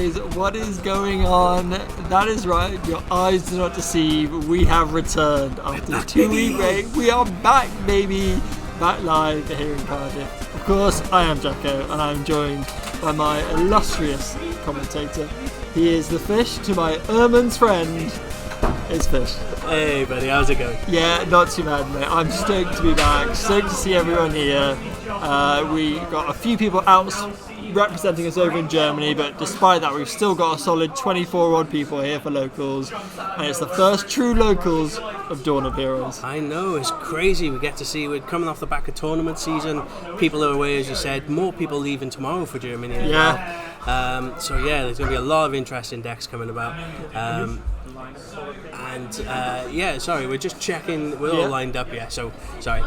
boys, what is going on? That is right, your eyes do not deceive. We have returned after a 2-week break. We are back, baby. Back live here in Cardiff. Of course, I am Jacko, and I'm joined by my illustrious commentator. He is the Fish to my Erman's friend. It's Fish. Hey buddy, how's it going? Yeah, not too bad, mate. I'm stoked to be back, stoked to see everyone here. We got a few people out representing us over in Germany, but despite that we've still got a solid 24 odd people here for locals, and it's the first true locals of Dawn of Heroes. I know, it's crazy. We get to see, we're coming off the back of tournament season, people are away as you said, more people leaving tomorrow for Germany as well. So yeah, there's going to be a lot of interesting decks coming about. Sorry, we're just checking, we're all lined up, sorry. Sorry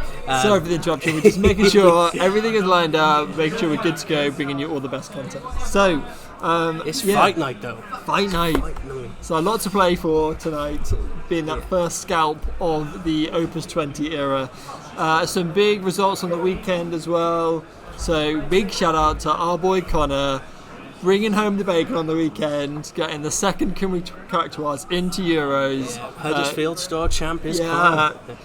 for the interruption, we're just making sure everything is lined up, making sure we're good to go, bringing you all the best content. So, it's fight night though. Fight night. So a lot to play for tonight, being that first scalp of the Opus 20 era. Some big results on the weekend as well, so big shout out to our boy Connor, bringing home the bacon on the weekend, getting the second Cymru Cactuars into Euros. Huddersfield store champ is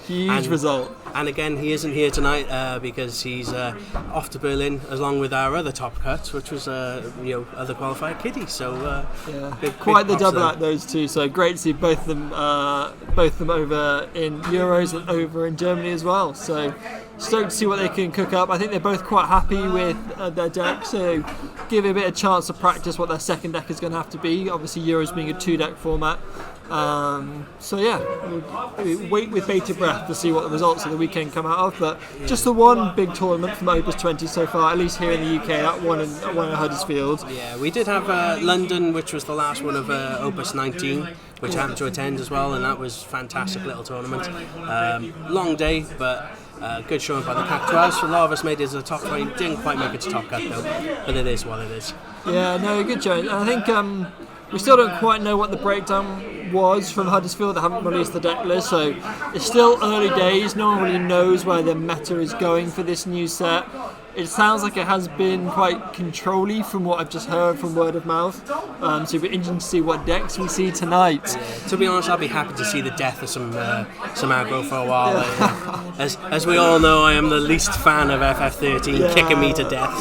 huge result. And again, he isn't here tonight because he's off to Berlin along with our other top cuts, which was other qualified kiddies. So quite the double at those two. So great to see both of them over in Euros and over in Germany as well. So stoked to see what they can cook up. I think they're both quite happy with their deck, so give it a bit of chance to practice what their second deck is going to have to be. Obviously Euros being a 2-deck format. We'll wait with bated breath to see what the results of the weekend come out of, but just the one big tournament from Opus 20 so far, at least here in the UK, that one in Huddersfield. Yeah, we did have London, which was the last one of Opus 19, which happened to attend as well, and that was a fantastic little tournament. Long day, but good showing by the Cactuars. A lot of us made it to the top 20, didn't quite make it to top cut though, but it is what it is. Yeah, no, good showing. I think we still don't quite know what the breakdown was from Huddersfield. They haven't released the deck list, so it's still early days. No one really knows where the meta is going for this new set. It sounds like it has been quite control-y from what I've just heard from word of mouth. So it'll be interesting to see what decks we see tonight. To be honest, I'll be happy to see the death of some aggro for a while. As we all know, I am the least fan of FF14 kicking me to death.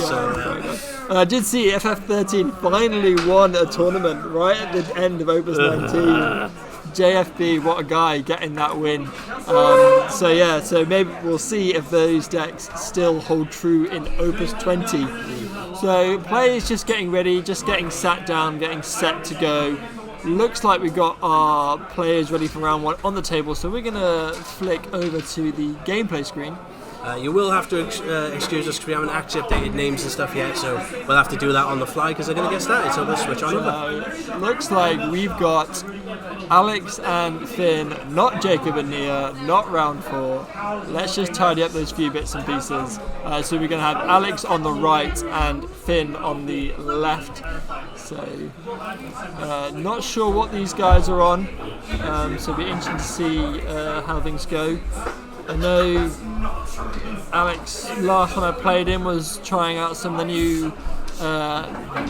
I did see FF13 finally won a tournament right at the end of Opus 19. JFB, what a guy, getting that win. So maybe we'll see if those decks still hold true in Opus 20. So players just getting ready, just getting sat down, getting set to go. Looks like we've got our players ready for round one on the table, so we're going to flick over to the gameplay screen. You will have to excuse us because we haven't actually updated names and stuff yet, so we'll have to do that on the fly because they're going to get started, so we'll switch on over. Looks like we've got Alex and Finn, not Jacob and Nia, not round 4. Let's just tidy up those few bits and pieces. So we're going to have Alex on the right and Finn on the left. So not sure what these guys are on, so it'll be interesting to see how things go. I know Alex, last time I played him, was trying out some of the new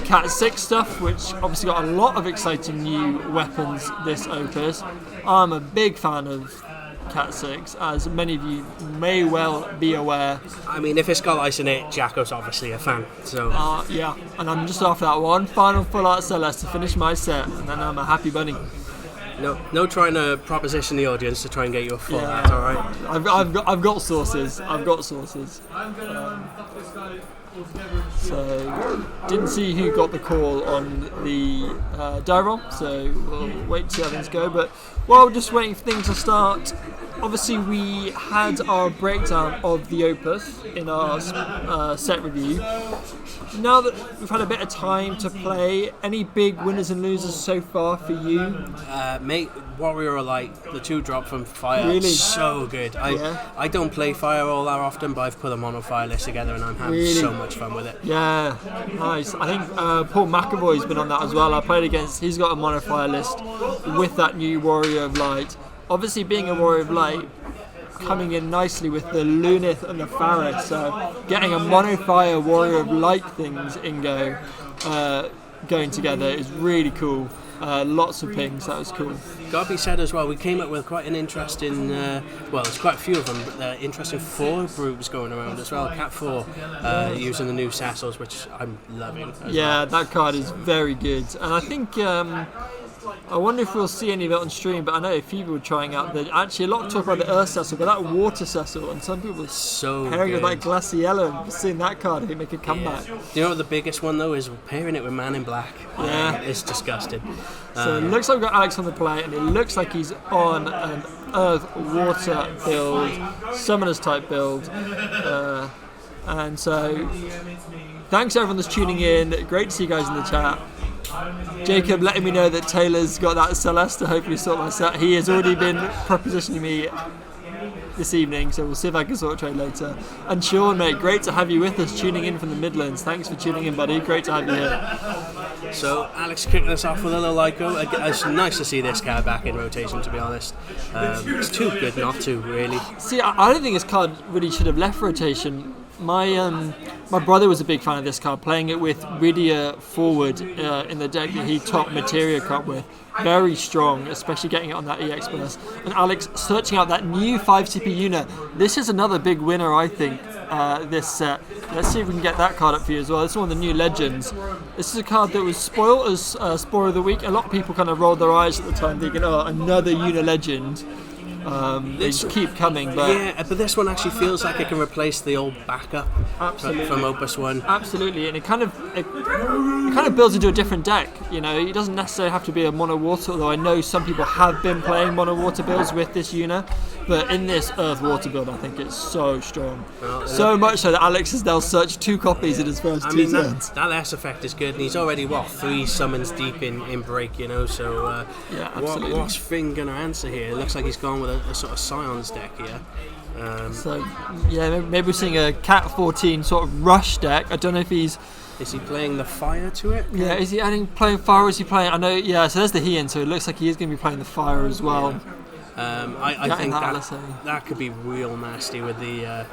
Cat 6 stuff, which obviously got a lot of exciting new weapons this Opus. I'm a big fan of Cat 6, as many of you may well be aware. I mean, if it's got ice in it, Jacko's obviously a fan. So and I'm just after that one final full art Celeste to finish my set, and then I'm a happy bunny. No trying to proposition the audience to try and get you a full. That's all right. I've got sources. So didn't see who got the call on the die roll. So we'll wait to see how things go. But while we're just waiting for things to start, obviously we had our breakdown of the Opus in our set review. Now that we've had a bit of time to play, any big winners and losers so far for you? Mate, Warrior Light, the 2-drop from Fire, really? So good. I don't play Fire all that often, but I've put a mono Fire list together and I'm having so much fun with it. Yeah, nice. I think Paul McAvoy's been on that as well. I played against, he's got a mono Fire list with that new Warrior of Light. Obviously being a Warrior of Light, coming in nicely with the Lunith and the Pharis, so getting a mono fire Warrior of Light things in go going together is really cool. Lots of pings, that was cool. Got to be said as well, we came up with quite an interesting, there's quite a few of them, but interesting 4 brews going around as well. Cat 4 using the new Cecils, which I'm loving. Yeah, that card is very good. And I think, I wonder if we'll see any of it on stream, but I know a few people were trying out actually a lot of talk about the Earth Cecil, but that Water Cecil, and some people so pairing it with like Glaciella, seeing that card, he make a comeback. Do you know what the biggest one though is? Pairing it with Man in Black. Yeah. It's disgusting. So it looks like we've got Alex on the play, and it looks like he's on an Earth Water build, Summoners type build. And so, thanks everyone that's tuning in. Great to see you guys in the chat. Jacob letting me know that Taylor's got that Celeste to hopefully sort my set. He has already been propositioning me this evening, so we'll see if I can sort a trade later. And Sean, mate, great to have you with us, tuning in from the Midlands. Thanks for tuning in, buddy. Great to have you here. So Alex kicking us off with a little Lyco. It's nice to see this card back in rotation, to be honest. It's too good not to, really. See, I don't think this card really should have left rotation. My brother was a big fan of this card, playing it with Rydia forward in the deck that he topped Materia Cup with. Very strong, especially getting it on that EX burst. And Alex searching out that new 5CP Yuna. This is another big winner, I think, this set. Let's see if we can get that card up for you as well. This is one of the new legends. This is a card that was spoiled as Spoiler of the Week. A lot of people kind of rolled their eyes at the time, thinking, oh, another Yuna legend. They just keep coming, but yeah, but this one actually feels like it can replace the old backup from Opus 1. Absolutely, and it kind of builds into a different deck. You know, it doesn't necessarily have to be a mono water, although I know some people have been playing mono water builds with this Yuna. But in this Earth water build, I think it's so strong, so much so that Alex has now searched 2 copies in his first 2 turns. That S effect is good, and he's already 3 summons deep in break, you know. So yeah, absolutely. What's Finn gonna answer here? It looks like he's gone with a sort of Scions deck here. So yeah, maybe we're seeing a Cat 14 sort of rush deck. I don't know if he's. Is he playing the fire to it? Yeah, is he playing fire or is he playing? I know, yeah, so there's the Heian, so it looks like he is going to be playing the fire as well. I think that could be real nasty with the,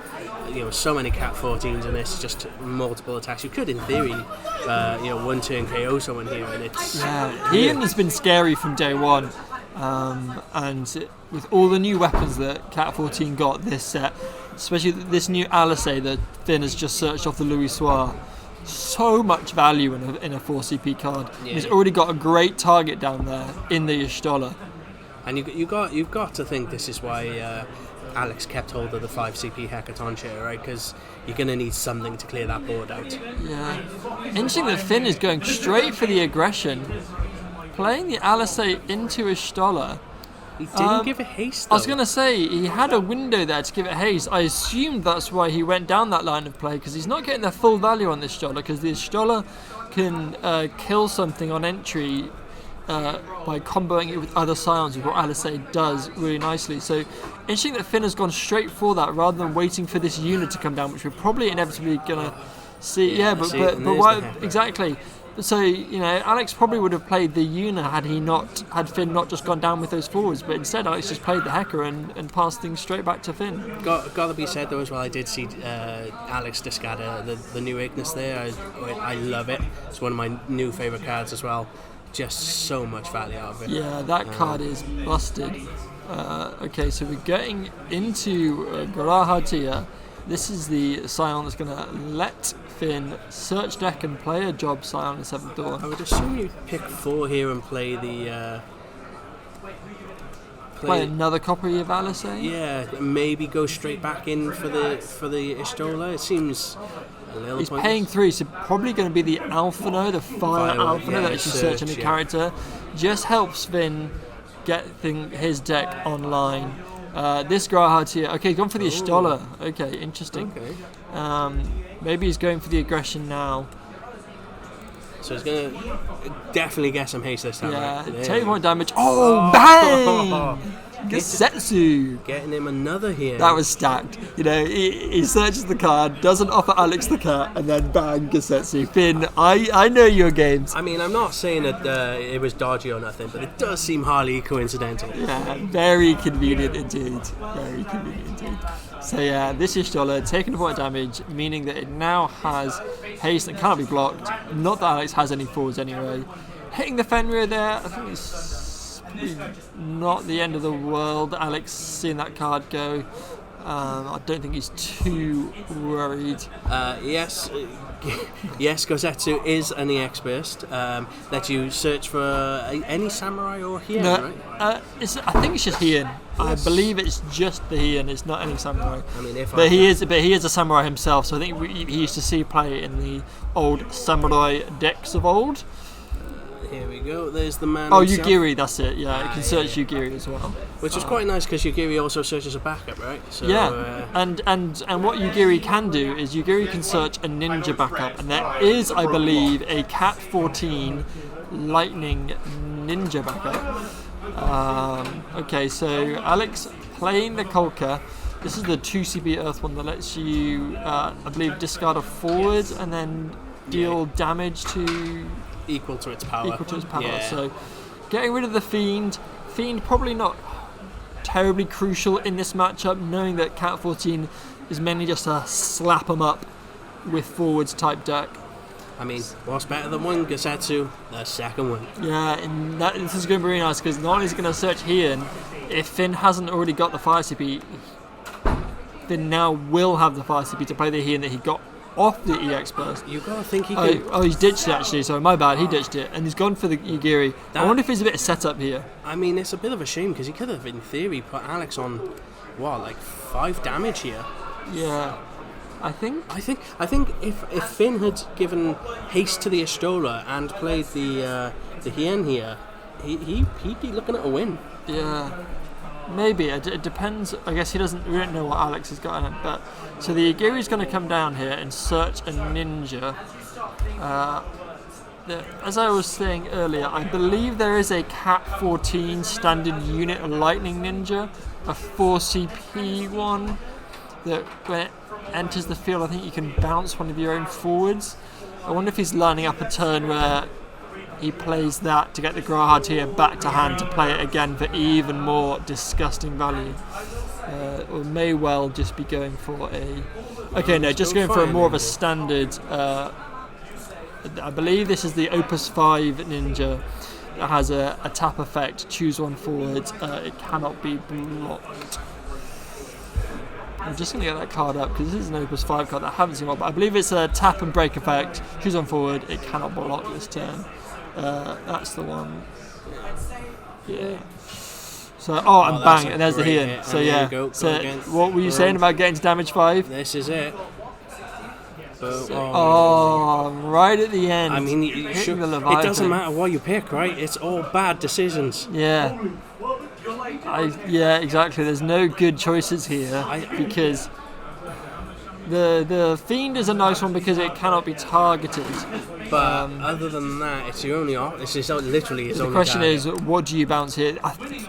so many Cat 14s in this, just multiple attacks. You could, in theory, 1 turn KO someone here, and it's. Yeah, Heian has been scary from day one. And with all the new weapons that Cat 14 got this set, especially this new Alice that Finn has just searched off the Louis Soir, so much value in a 4CP card. Yeah. He's already got a great target down there in the Y'shtola. And you've got to think this is why Alex kept hold of the 5CP Hackathon chair, right? Because you're going to need something to clear that board out. Yeah. Interesting that Finn is going straight for the aggression. Playing the Alice into Y'shtola. He didn't give it haste, though. I was going to say, he had a window there to give it haste. I assumed that's why he went down that line of play, because he's not getting the full value on this Y'shtola, because the Y'shtola can kill something on entry by comboing it with other Scions, which what Alice does really nicely. So, interesting that Finn has gone straight for that, rather than waiting for this Yuna to come down, which we're probably inevitably going to see. Yeah, but why exactly? So, Alex probably would have played the Yuna had Finn not just gone down with those forwards, but instead Alex just played the Hecker and passed things straight back to Finn. Got to be said though as well, I did see Alex discard the new Ignis there. I love it. It's one of my new favourite cards as well. Just so much value out of it. Yeah, that card is busted. Okay, so we're getting into Grahatia. This is the Scion that's going to let Finn search deck and play a job Scion in 7th door. I would assume you pick 4 here and play the... play another copy of Alice? Yeah, maybe go straight back in for the Y'shtola. It seems a little He's pointless. paying 3, so probably going to be the Alphino, the Fire Alphino that she's searching a character. Just helps Finn get his deck online. This Grahatia, okay, gone for the Y'shtola. Okay, interesting. Okay. Maybe he's going for the aggression now. So he's going to definitely get some haste this time. Yeah, right? take more damage. Oh, bang! Gesetsu. Getting him another here. That was stacked. He searches the card, doesn't offer Alex the cat, and then bang, Gesetsu. Finn, I know your games. I mean, I'm not saying that it was dodgy or nothing, but it does seem highly coincidental. Yeah, very convenient indeed. Very convenient indeed. So yeah, this is Stoller taking a point of damage, meaning that it now has haste and cannot be blocked. Not that Alex has any forwards anyway. Hitting the Fenrir there, I think it's probably not the end of the world. Alex seeing that card go. I don't think he's too worried. Yes, Gosetsu is an EX burst. Let you search for any samurai or Hien, right? I think it's just Hien. I believe it's just the Hien. It's not any samurai. I mean, he is a samurai himself. So I think he used to see play in the old samurai decks of old. Here we go. There's the man. Oh, himself. Yugiri, that's it. Yeah, you can search Yugiri as well. Which is quite nice because Yugiri also searches a backup, right? So, yeah, and what Yugiri can do is Yugiri can search a ninja backup, and there is, I believe, a Cat 14 lightning ninja backup. Okay, so Alex playing the Kolka. This is the 2CB Earth one that lets you, I believe, discard a forward and then deal damage to... Equal to its power. Yeah. So getting rid of the Fiend. Fiend probably not terribly crucial in this matchup, knowing that Cat 14 is mainly just a slap 'em up with forwards type deck. I mean, what's better than one Gesetsu? The second one. Yeah, and this is going to be really nice because not only is he going to search Hien, if Finn hasn't already got the Fire CP, Finn now will have the Fire CP to play the Hien that he got off the EX burst. You gotta think he can. Oh, he's ditched it actually. Sorry, my bad. He ditched it, and he's gone for the Yugiri. I wonder if there's a bit of setup here. I mean, it's a bit of a shame because he could have, in theory, put Alex on like 5 damage here. Yeah, I think if Finn had given haste to the Astola and played the Hien here, he'd be looking at a win. Yeah. Maybe it depends. I guess we don't know what Alex has got in it, but so the Yugiri's going to come down here and search a ninja. As I was saying earlier, I believe there is a Cat 14 standard unit lightning ninja, a 4CP one that when it enters the field, I think you can bounce one of your own forwards. I wonder if he's lining up a turn where he plays that to get the Grahad here back to hand to play it again for even more disgusting value. Or may well just be going for going for a more of a standard. I believe this is the Opus 5 ninja that has a tap effect. Choose one forward. It cannot be blocked. I'm just going to get that card up because this is an Opus 5 card that I haven't seen one, but I believe it's a tap and break effect. Choose one forward. It cannot block this turn. That's the one. Yeah. So, and bang, and there's the Hien. Hit. So yeah. Go what were you saying about getting to damage 5? This is it. Right at the end. I mean, it doesn't matter what you pick, right? It's all bad decisions. Yeah. Exactly. There's no good choices here because the Fiend is a nice one because it cannot be targeted. But other than that, it's your only option. It's just literally its only. The question target. is, what do you bounce here?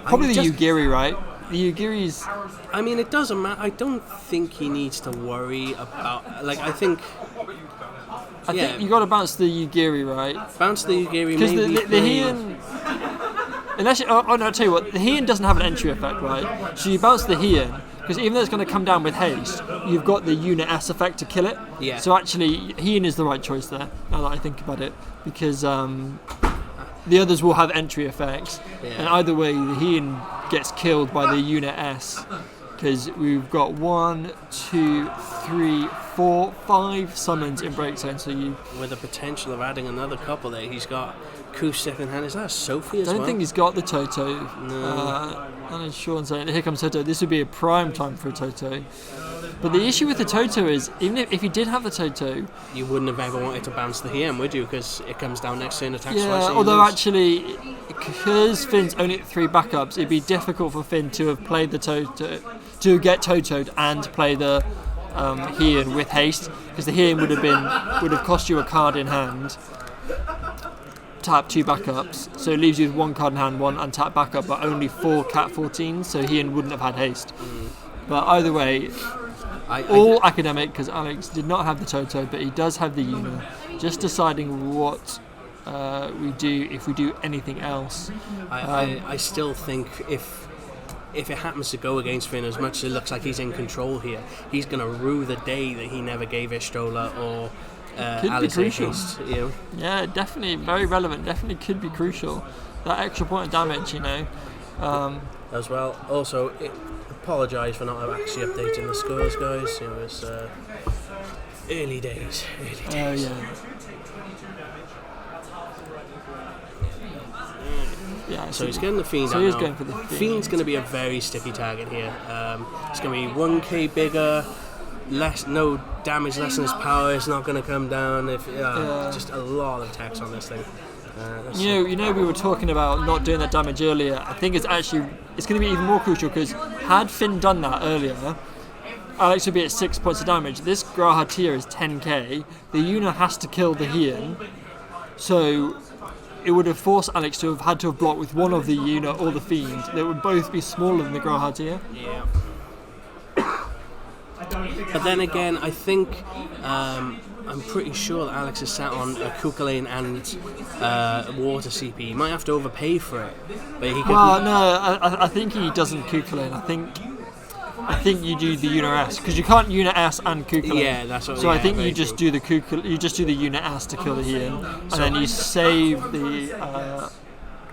Probably the Yugiri, right? The Yugiri's. I mean, it doesn't matter. I don't think he needs to worry about. I think you got to bounce the Yugiri, right? Bounce the Yugiri. Because the Hien. Unless I'll tell you what, the Hien doesn't have an entry effect, right? So you bounce the Hien, because even though it's going to come down with haste, you've got the Yuna S effect to kill it. Yeah. So actually, Hien is the right choice there, now that I think about it, because the others will have entry effects, and either way, the Hien gets killed by the Yuna S, because we've got 1, 2, 3, 4, 5 summons in break zone. So with the potential of adding another couple there, he's got Kuseth in hand. Is that a Sophie as well? I don't think he's got the Toto. No. And Sean saying, here comes Toto. This would be a prime time for a Toto. But the issue with the Toto is, even if you did have the Toto, you wouldn't have ever wanted to bounce the Hien, would you? Because it comes down next turn, attacks twice. Yeah, although actually, because Finn's only at 3 backups, it'd be difficult for Finn to have played the Toto, to get Toto'd and play the Hien with haste, because the Hien would have cost you a card in hand. tap 2 backups, so it leaves you with 1 card in hand, 1 untapped backup, but only 4 Cat14s, so he wouldn't have had haste. But either way, all academic, because Alex did not have the Toto, but he does have the Yuna. Just deciding what we do if we do anything else. I still think if it happens to go against Finn, as much as it looks like he's in control here, he's going to rue the day that he never gave Ishtola or Alice haste. Yeah, definitely very relevant. Definitely could be crucial. That extra point of damage, As well. Also, apologise for not actually updating the scores, guys. It's early days. Oh yeah. Yeah, so he's getting the Fiend. So he's going for the Fiend. Fiend's going to be a very sticky target here. It's going to be 1k bigger, no damage, less than his power. It's not going to come down. Just a lot of text on this thing. We were talking about not doing that damage earlier. I think it's going to be even more crucial, because had Finn done that earlier, Alex would be at 6 points of damage. This Grahatia is 10k. The Yuna has to kill the Heian, so it would have forced Alex to have had to have blocked with one of the Yuna or the Fiend. They would both be smaller than the Grahatia. Yeah. But then again, I think I'm pretty sure that Alex is sat on a Kukulane and water CP. He might have to overpay for it, but he could. Well, no, I think he doesn't Kukulane. I think you do the Yuna S, because you can't Yuna S and Kukulane. Yeah, that's what. So I think you just do the Yuna S to kill the Heian, and then you save the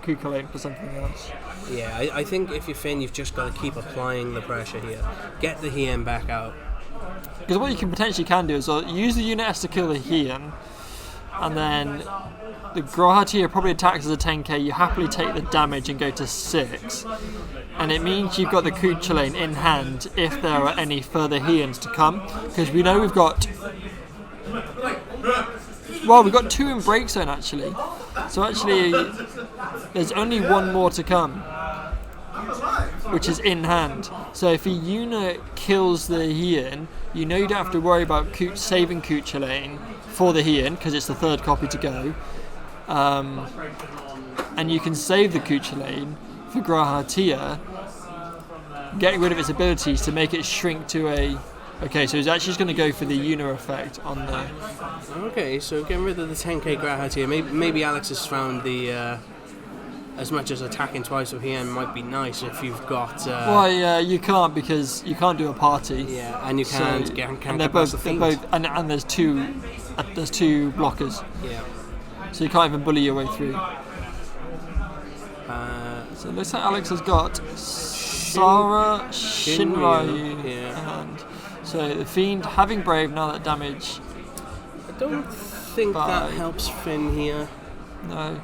Kukulane for something else. Yeah, I think if you're Finn, you've just got to keep applying the pressure here. Get the Heian back out. Because what you can potentially do is use the Unit S to kill the Heian, and then the Grahatia probably attacks as a 10k. You happily take the damage and go to 6, and it means you've got the Kukulane in hand if there are any further Heians to come. Because we know we've got 2 in Break Zone actually. So actually, there's only 1 more to come, which is in hand. So if a Yuna kills the Heian, you know you don't have to worry about saving Kukulane for the Heian, because it's the 3rd copy to go. And you can save the Kukulane for Grahatia, getting rid of its abilities to make it shrink to a... Okay, so he's actually just going to go for the Yuna effect on there. Okay, so getting rid of the 10k Grahatia. Maybe Alex has found the... as much as attacking twice with Heian might be nice if you've got... you can't, because you can't do a party. Yeah, and you can't get and they're both, and there's two blockers. Yeah. So you can't even bully your way through. So it looks like Alex has got Sara, Shinryu, and so the Fiend having Brave now that damage. I don't think that helps Finn here. No.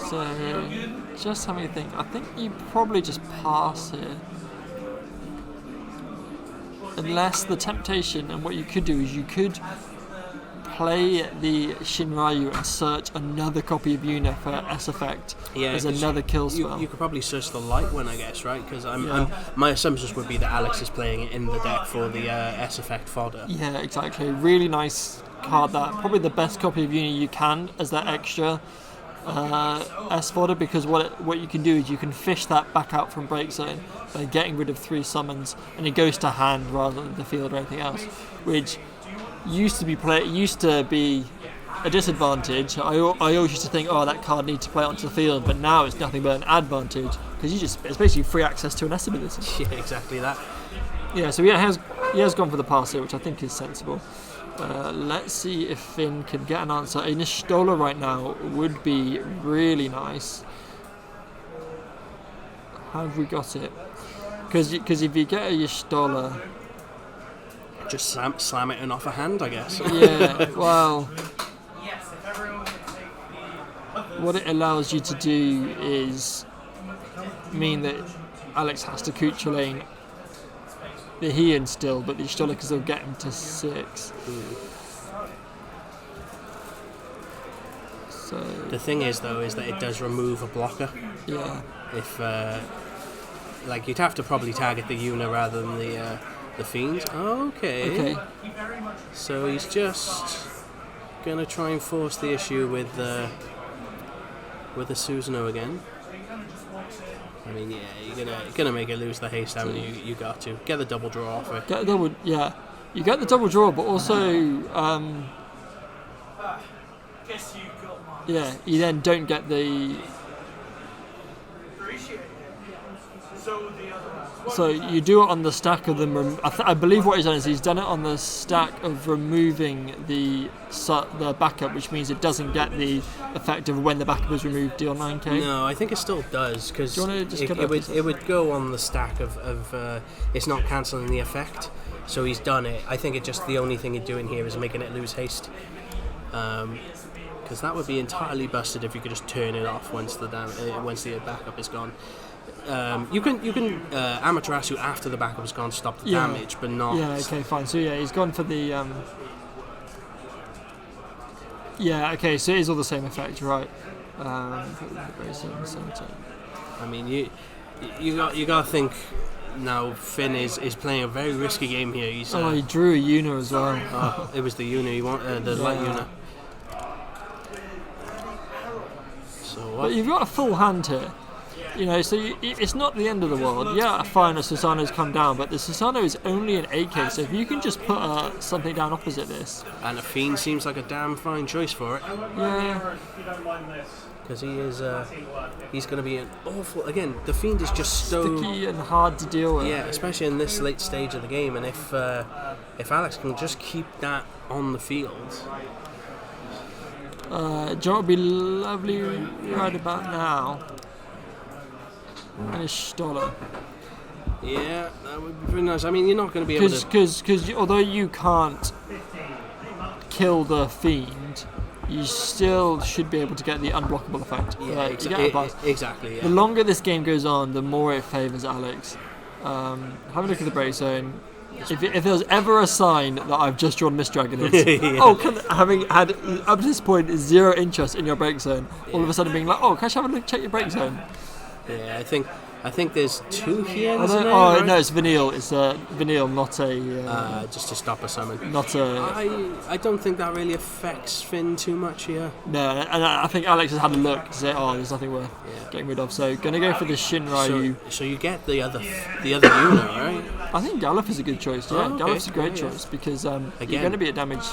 So, just having a think. I think you probably just pass here. Unless the temptation, and what you could do is you could play the Shinryu and search another copy of Yuna for S effect as another kill spell. You could probably search the light one, I guess, right? Because my assumptions would be that Alex is playing it in the deck for the S effect fodder. Yeah, exactly. Really nice card, that. Probably the best copy of Yuna you can as that extra S fodder, because what you can do is you can fish that back out from Break Zone by getting rid of 3 summons, and it goes to hand rather than the field or anything else, which used to be a disadvantage. I always used to think, that card needs to play onto the field, but now it's nothing but an advantage, because it's basically free access to an S ability. Yeah, exactly that. Yeah, so he has gone for the pass here, which I think is sensible. Let's see if Finn can get an answer. A Y'shtola right now would be really nice. How have we got it? Because if you get a Y'shtola... Just slam it in off a hand, I guess. Yeah, well... What it allows you to do is mean that Alex has to Kukulane the Heian still, but the Y'shtola can still get him to 6. So the thing is, though, is that it does remove a blocker. Yeah. If you'd have to probably target the Yuna rather than the The Fiend. Okay. So he's just gonna try and force the issue with the Susanoo again. I mean, yeah, you're gonna make it lose the haste, haven't you? You got to get the double draw off it. You get the double draw, but also, you then don't get the. So you do it on the stack of them. I believe what he's done is he's done it on the stack of removing the backup, which means it doesn't get the effect of when the backup is removed. Deal 9k. No, I think it still does because it would go on the stack of it's not cancelling the effect. So he's done it. I think the only thing he's doing here is making it lose haste. Because that would be entirely busted if you could just turn it off once the backup is gone. You can Amaterasu after the backup is gone to stop the damage, but not. Yeah. Okay. Fine. So he's gone for the. Yeah. Okay. So it is all the same effect, right? I mean, you got to think. Now Finn is playing a very risky game here. He drew a Yuna as well. It was the Yuna he wanted, the light Yuna. So what? But you've got a full hand here. So it's not the end of the world. Yeah, fine, a Susanoo's come down, but the Susanoo is only an 8k, so if you can just put something down opposite this. And a Fiend seems like a damn fine choice for it. Yeah. Because he's going to be an awful. Again, the Fiend is just so sticky and hard to deal with. Yeah, especially in this late stage of the game. And if Alex can just keep that on the field, do you know what would be lovely right about now? And a Stoller. Yeah, that would be very nice. I mean, you're not going to be able to because although you can't kill the Fiend, you still should be able to get the unblockable effect. Yeah, exactly. Yeah. The longer this game goes on, the more it favours Alex. Have a look at the break zone. If there's ever a sign that I've just drawn Mist Dragon, it's having had up to this point 0 interest in your break zone, all of a sudden being like, can I just have a look, check your break zone? Yeah, I think there's 2 here. Right? No, it's Vanille. It's Vanille, not a. Just to stop a summon. Not a. I don't think that really affects Finn too much here. No, and I think Alex has had a look to say, there's nothing worth getting rid of. So gonna go for the Shinryu. So you get the other Yuna, right? I think Gallop is a good choice. Yeah, Gallop's a great choice because you're going to be at damage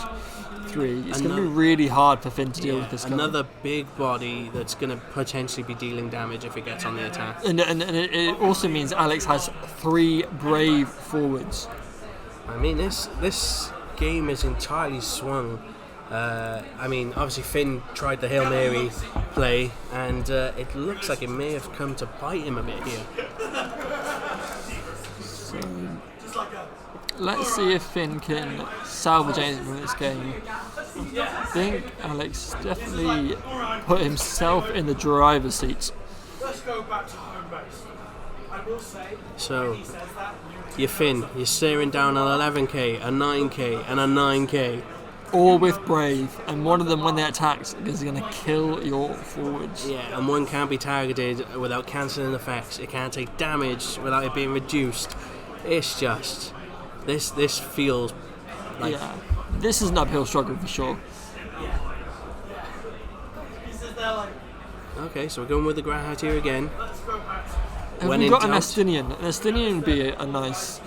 3. It's going to be really hard for Finn to deal with this. Another big body that's going to potentially be dealing damage if it gets on the attack. And it also means Alex has 3 brave forwards. I mean, this game is entirely swung. I mean, obviously Finn tried the Hail Mary play, and it looks like it may have come to bite him a bit here. So, let's see if Finn can salvage anything from this game. I think Alex definitely put himself in the driver's seat. So, you're Finn, you're staring down an 11k, a 9k, and a 9k. All with Brave, and one of them, when they attack, is going to kill your forwards. Yeah, and one can't be targeted without cancelling effects. It can't take damage without it being reduced. It's just... This feels like... Yeah, this is an uphill struggle for sure. Okay, so we're going with the Grahat here again. Have we got an Estinian? An Estinian would be a nice...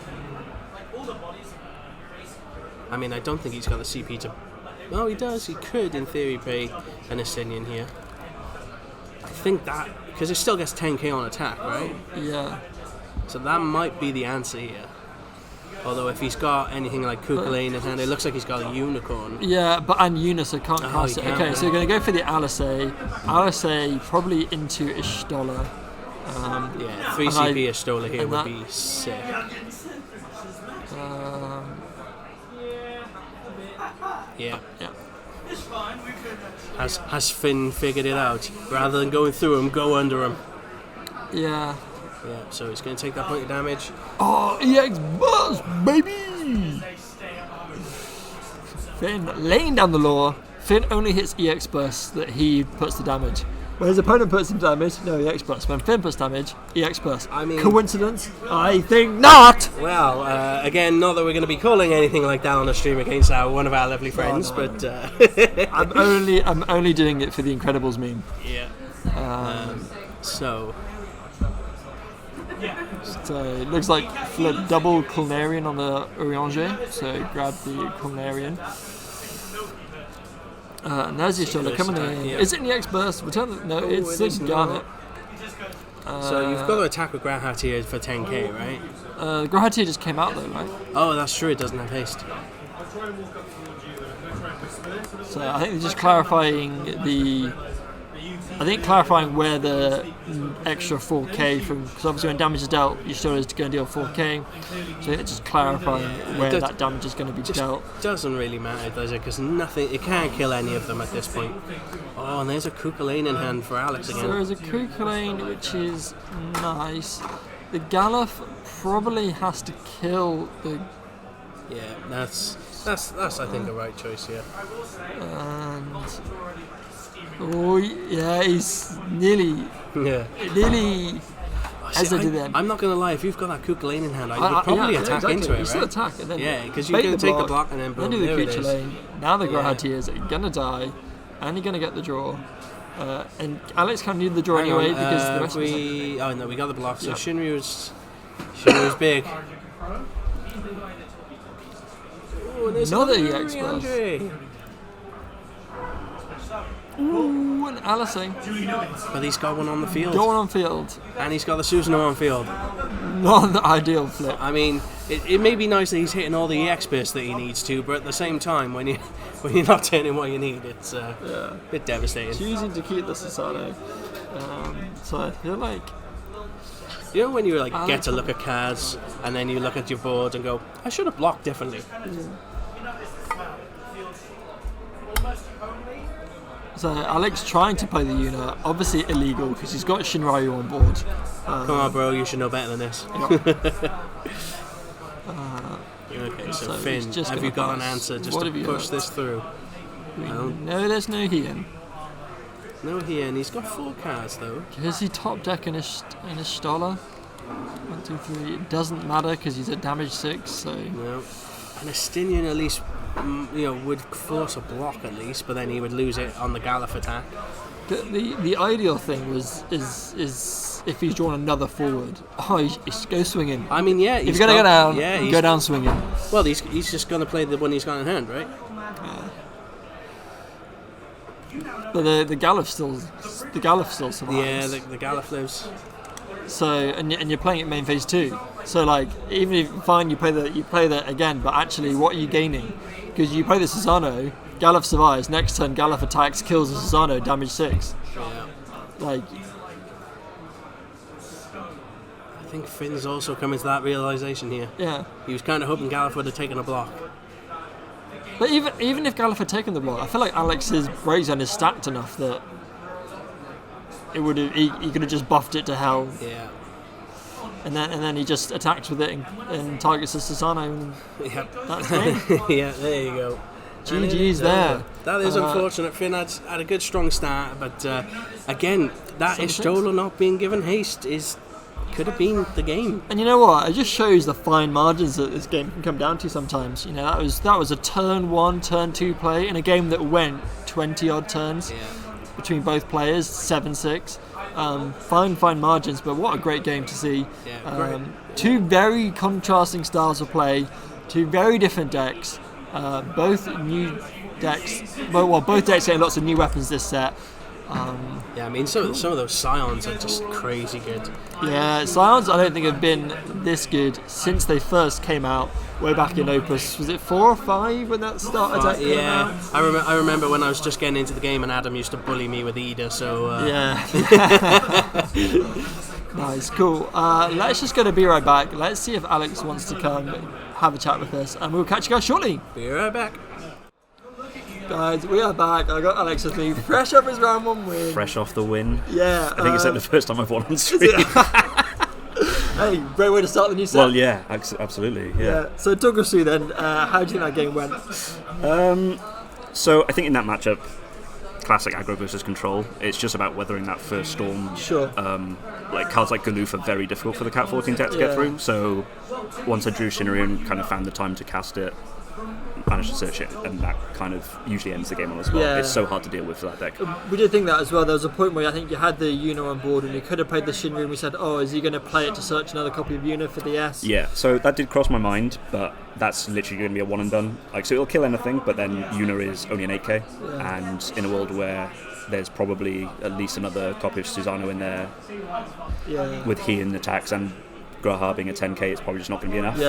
I mean, I don't think he's got the CP to... Oh, he does. He could, in theory, pay an Estinian here. I think that... Because it still gets 10k on attack, right? Yeah. So that might be the answer here. Although if he's got anything like Kukulane in hand, it looks like he's got a Unicorn. Yeah, and Yuna, so can't cast it. Okay, so we're going to go for the Alisei, probably into Ishtola. 3 CP Ishtola here would be sick. Yeah. Has Finn figured it out? Rather than going through him, go under him. Yeah. Yeah, so he's going to take that point of damage. Oh, EX Buzz, baby! Finn laying down the law. Finn only hits EX Burst that he puts the damage. When his opponent puts some damage, no EX plus. When Finn puts damage, EX plus. I mean, coincidence? I think not. Well, again, not that we're going to be calling anything like that on a stream against one of our lovely friends, but I'm only doing it for the Incredibles meme. Yeah. So it looks like flip double Culnarian on the Urianger, so grab the Culnarian. And there's your shoulder coming in. Yeah. Is it in the X burst? No, it's it Garnet. So you've got to attack with Grahatir for 10k, right? Grahatir just came out though, right? Oh, that's true, it doesn't have haste. So I think they're just clarifying where the extra 4k from, because obviously when damage is dealt, your shoulder is going to deal 4k. So it's just clarifying where that damage is going to be dealt. Doesn't really matter, does it? Because it can't kill any of them at this point. Oh, and there's a Kukulane in hand for Alex again. So there's a Kukulane, which is nice. The Galuf probably has to kill the. Yeah, that's I think the right choice here. And oh yeah, he's nearly hesitated then. I'm not gonna lie, if you've got that Kukulane in hand, I would probably attack into it, you still right? attack and then because you're gonna take the block and then boom, do the there it is. Kukulane. Now the Grahatiers are gonna die, and you're gonna get the draw. And Alex can't need the draw anyway because the rest of us. Oh no, we got the block. So Shinryu's big. Oh, there's another EX plus. Ooh, and Alising. But he's got one on the field. Got one on field. And he's got the Susanoo on field. Not the ideal flip. I mean, it may be nice that he's hitting all the EX bursts that he needs to, but at the same time, when you're not turning what you need, it's a bit devastating. Choosing to keep the Susanoo. So I feel like... You know when you get to look at cards, and then you look at your board and go, I should have blocked differently. So Alex trying to play the Yuna, obviously illegal because he's got Shinryu on board. Come on, bro, you should know better than this. Yep. Okay, so Finn, have you got an answer just to push this through? No, there's no Hien. No Hien, he's got 4 cards though. Is he top deck in his Stoller? 1, 2, 3. It doesn't matter because he's at damage 6, so... No. And Estinian at least, would force a block at least, but then he would lose it on the Galuf attack. The ideal thing is if he's drawn another forward. Oh, he go swinging. I mean, yeah. If you're gonna go down, go down swinging. Well, he's just gonna play the one he's got in hand, right? But the Galuf still survives. Yeah, the Galuf lives. So and you're playing it main phase 2. So even if fine you play that again, but actually what are you gaining? Because you play the Susanoo, Galuf survives. Next turn Galuf attacks, kills the Susanoo, damage 6. Yeah. I think Finn's also coming to that realization here. Yeah. He was kind of hoping Galuf would have taken a block. But even if Galuf had taken the block, I feel like Alex's breakdown is stacked enough that it would have he could have just buffed it to hell. Yeah. And then he just attacks with it and targets the Susanoo. Yep. That's it. Yeah, there you go. GG's there. That is unfortunate. Finn had a good strong start, but again, that Ishtola not being given haste could have been the game. And you know what? It just shows the fine margins that this game can come down to sometimes. You know, that was a turn 1, turn 2 play in a game that went 20 odd turns between both players, 7-6. Fine margins, but what a great game to see. Yeah, great. Two very contrasting styles of play, 2 very different decks, both new decks. Both decks getting lots of new weapons this set. I mean, some of those Scions are just crazy good. Yeah, Scions I don't think have been this good since they first came out way back in Opus. Was it 4 or 5 when that started? Came out? I remember when I was just getting into the game and Adam used to bully me with Ida. So Nice, cool. Let's just go to Be Right Back. Let's see if Alex wants to come have a chat with us, and we'll catch you guys shortly. Be right back. Guys, we are back. I got Alex with me, fresh off his round 1 win. Fresh off the win. Yeah. I think it's like the first time I've won on stream. Hey, great way to start the new set. Well, yeah, absolutely. Yeah. So talk us through then, how do you think that game went? So I think in that matchup, classic aggro versus control. It's just about weathering that first storm. Sure. Like cards like Galoof are very difficult for the Cat14 deck to get through. So once I drew Shinryu and kind of found the time to cast it, managed to search it, and that kind of usually ends the game on the spot. Yeah. It's so hard to deal with for that deck. We did think that as well. There was a point where I think you had the Yuna on board and you could have played the Shinryu, and we said, oh, is he going to play it to search another copy of Yuna for the S? Yeah, so that did cross my mind, but that's literally going to be a one and done. Like, so it'll kill anything, but then Yuna is only an 8k, and in a world where there's probably at least another copy of Susano in there with he in attacks, and Graha being a 10k, it's probably just not going to be enough.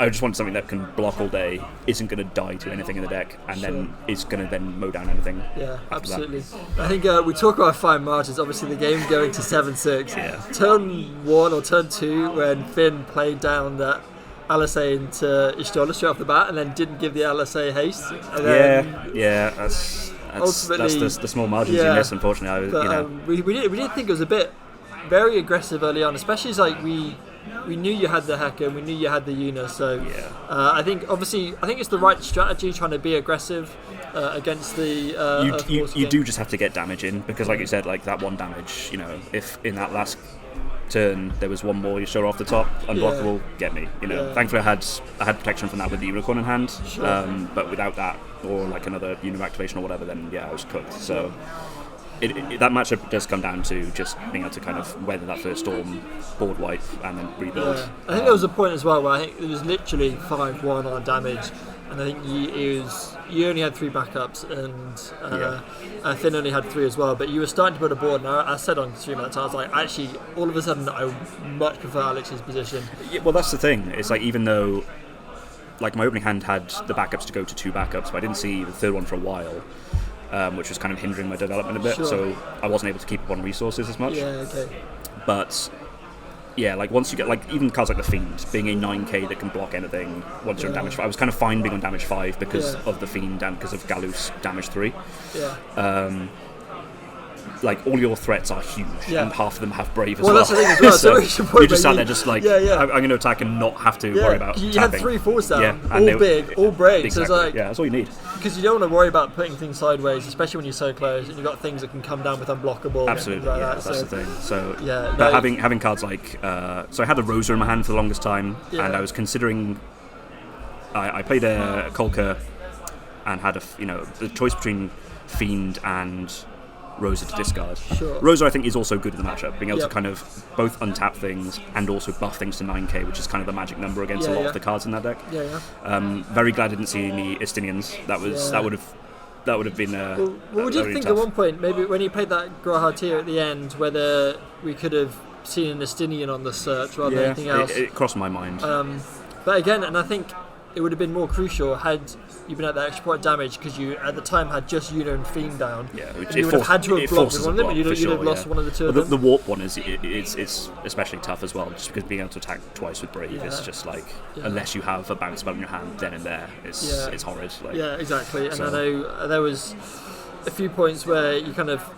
I just want something that can block all day, isn't going to die to anything in the deck, and then is going to then mow down anything. Yeah, absolutely. I think we talk about fine margins. Obviously, the game going to 7-6. Yeah. Turn 1 or turn 2, when Finn played down that LSA into Ishtola straight off the bat, and then didn't give the LSA haste. And then That's the small margins you miss, unfortunately. We did think it was a bit very aggressive early on, especially as like we knew you had the Heka and we knew you had the Yuna, so I think it's the right strategy, trying to be aggressive against the you do just have to get damage in, because like you said, like that one damage, if in that last turn there was one more you show off the top, unblockable, get me. Thankfully I had protection from that with the unicorn in hand, but without that, or like another Yuna activation or whatever, then I was cooked. So that matchup does come down to just being able to kind of weather that first storm, board wipe, and then rebuild. I think there was a point as well where I think it was literally 5-1 on damage, and I think you only had 3 backups, and Finn only had 3 as well, but you were starting to build a board, and I said on stream at that time, I was like, actually, all of a sudden I much prefer Alex's position. Yeah, well, that's the thing. It's like, even though like my opening hand had the backups to go to 2 backups, but I didn't see the third one for a while. Which was kind of hindering my development a bit, so I wasn't able to keep up on resources as much. But like once you get, like, even cards like the Fiend being a 9k that can block anything once you're on damage 5, I was kind of fine being on damage 5 because of the Fiend and because of Galoof's damage 3. Like, all your threats are huge, and half of them have Brave as well. Well, that's the thing as well. So you just sat there just like, I'm going to attack and not have to worry about you tapping. had 3 force down, all big, all Brave. Exactly. So it's like, that's all you need. Because you don't want to worry about putting things sideways, especially when you're so close, and you've got things that can come down with unblockable. Absolutely, like that's the thing. So, but having cards like, so I had the Rosa in my hand for the longest time, and I was considering. I played a Kolka, and had the choice between Fiend and Rosa to discard. Rosa, I think, is also good in the matchup, being able to kind of both untap things and also buff things to 9k, which is kind of the magic number against a lot of the cards in that deck. Very glad I didn't see any Estinians. That would have been. Well, we did think tough. At one point, maybe when he played that Graha tier at the end, whether we could have seen an Estinian on the search rather than anything else. It crossed my mind. But again, and I think it would have been more crucial had you been at that extra point damage, because you at the time had just Yuna and Fiend down. You would have had to have blocked one of them, and you'd have lost one of the two of them. The warp one is especially tough as well, just because being able to attack twice with Brave is just like, unless you have a bounce spell in your hand then and there, it's horrid. Like, exactly. And I know there was a few points where you kind of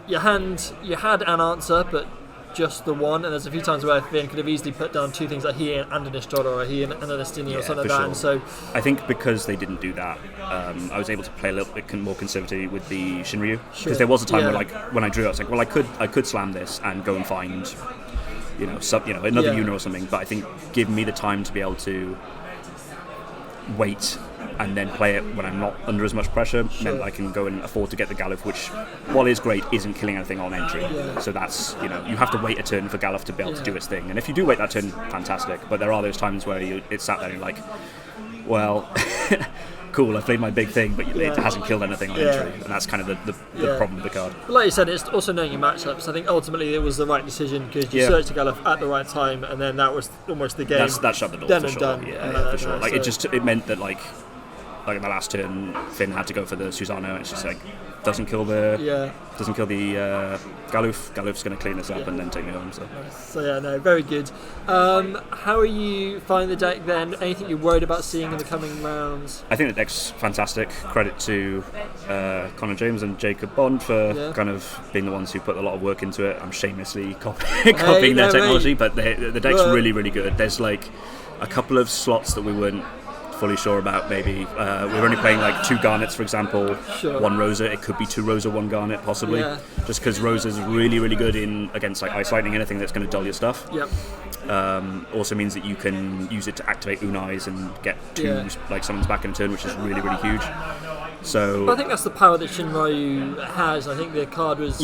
you had an answer, but just the one, and there's a few times where Finn could have easily put down 2 things like he and an Estrada, or he and an Estinian or something like that. And so I think because they didn't do that, I was able to play a little bit more conservatively with the Shinryu, because there was a time where, like, when I drew, I was like, well, I could slam this and go and find another Yuna or something, but I think give me the time to be able to wait and then play it when I'm not under as much pressure, then I can go and afford to get the Galuf, which, while is great, isn't killing anything on entry. So that's, you have to wait a turn for Galuf to be able to do its thing. And if you do wait that turn, fantastic. But there are those times where it's sat there and you're like, well, cool, I played my big thing, but it hasn't killed anything on entry. And that's kind of the problem with the card. But like you said, it's also knowing your matchups. I think ultimately it was the right decision, because you searched the Galuf at the right time, and then that was almost the game. That shut the door, done for and sure. done. For sure. Like, it meant that, like in the last turn, Finn had to go for the Susano, and it's just like, doesn't kill the Galuf. Galuf's going to clean this up and then take me home. So very good. How are you finding the deck then? Anything you're worried about seeing in the coming rounds? I think the deck's fantastic. Credit to Connor James and Jacob Bond for kind of being the ones who put a lot of work into it. I'm shamelessly copying their technology, but the deck's really, really good. There's like a couple of slots that we weren't fully sure about. Maybe we're only playing like 2 Garnets, for example, Sure. 1 Rosa. It could be 2 Rosa, 1 Garnet, possibly. Yeah. Just because Rosa's really, really good against like Ice Lightning, anything that's going to dull your stuff. Yep. Also means that you can use it to activate Unais and get 2 like summons back in a turn, which is really, really huge. So But I think that's the power that Shinryu has. I think the card was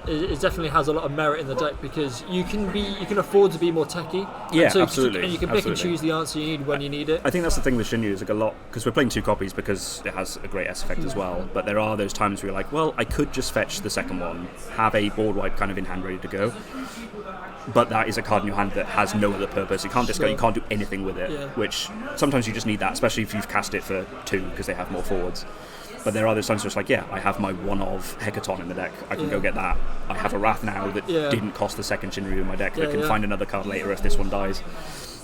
it definitely has a lot of merit in the deck because you can afford to be more techy. Yeah, and so absolutely. And you can pick and choose the answer you need when you need it. I think that's the thing with Shinryu is like a lot because we're playing 2 copies because it has a great S effect as well. But there are those times where you're like, well, I could just fetch the second one, have a board wipe kind of in hand ready to go. But that is a card in your hand that has no other purpose. You can't discard. You can't do anything with it. Which sometimes you just need that, especially if you've cast it for 2 because they have more forwards. But there are those times where it's like, I have my one of Hecaton in the deck. I can go get that. I have a Wrath now that didn't cost the second Shinryu in my deck that can find another card later if this one dies.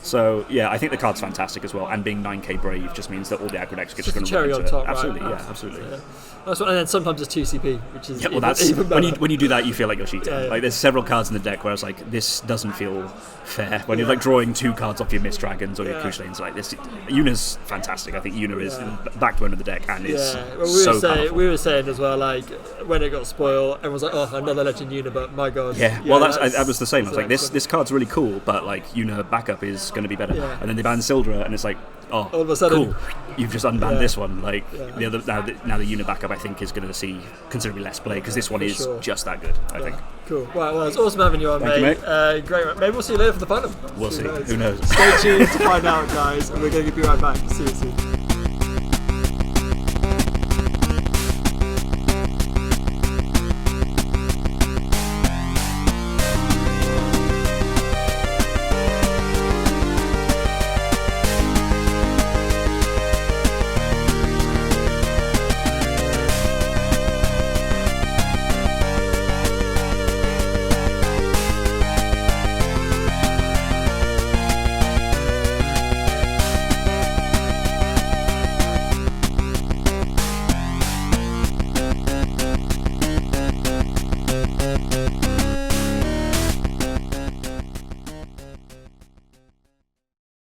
So, I think the card's fantastic as well. And being 9k Brave just means that all the aggro decks are just going to run into it. Top, absolutely, right? Absolutely. Yeah. And then sometimes it's 2CP, which is even when you do that, you feel like you're cheating. Like there's several cards in the deck where I was like, this doesn't feel fair. When you're like drawing 2 cards off your Mist Dragons or your Kush Lanes like this. Yuna's fantastic. I think Yuna is backbone of the deck and is powerful. We were saying as well, like when it got spoiled, everyone's like, oh, another Legend Yuna, but my god. Yeah, well, I was the same. I was like, this card's really cool, but like Yuna backup is going to be better. And then they banned Syldra, and it's like, oh, all of a sudden, cool. You've just unbanned this one. Like the other now the Yuna backup, I think, is going to see considerably less play because this one is just that good. I think. Cool. Right, well, it's awesome having you on, Thank mate. you, mate. Great. Maybe we'll see you later for the final. We'll see. Who knows? Stay tuned to find out, guys, and we're going to be right back. See you soon.